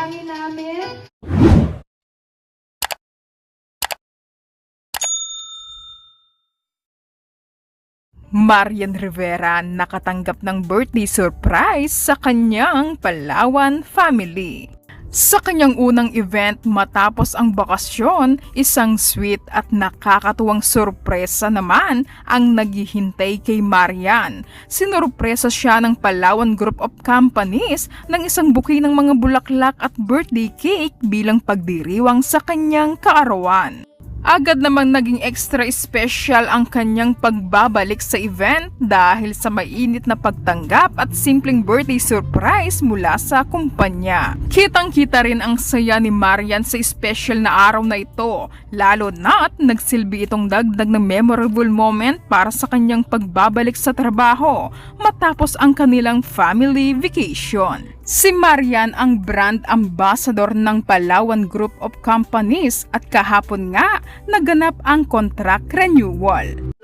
Ipanalangin namin. Marian Rivera nakatanggap ng birthday surprise sa kanyang Palawan family. Sa kanyang unang event matapos ang bakasyon, isang sweet at nakakatuwang sorpresa naman ang naghihintay kay Marian. Sinurpresa siya ng Palawan Group of Companies ng isang bouquet ng mga bulaklak at birthday cake bilang pagdiriwang sa kanyang kaarawan. Agad namang naging extra special ang kanyang pagbabalik sa event dahil sa mainit na pagtanggap at simpleng birthday surprise mula sa kumpanya. Kitang-kita rin ang saya ni Marian sa special na araw na ito, lalo na't nagsilbi itong dagdag na memorable moment para sa kanyang pagbabalik sa trabaho matapos ang kanilang family vacation. Si Marian ang brand ambassador ng Palawan Group of Companies at kahapon nga naganap ang contract renewal.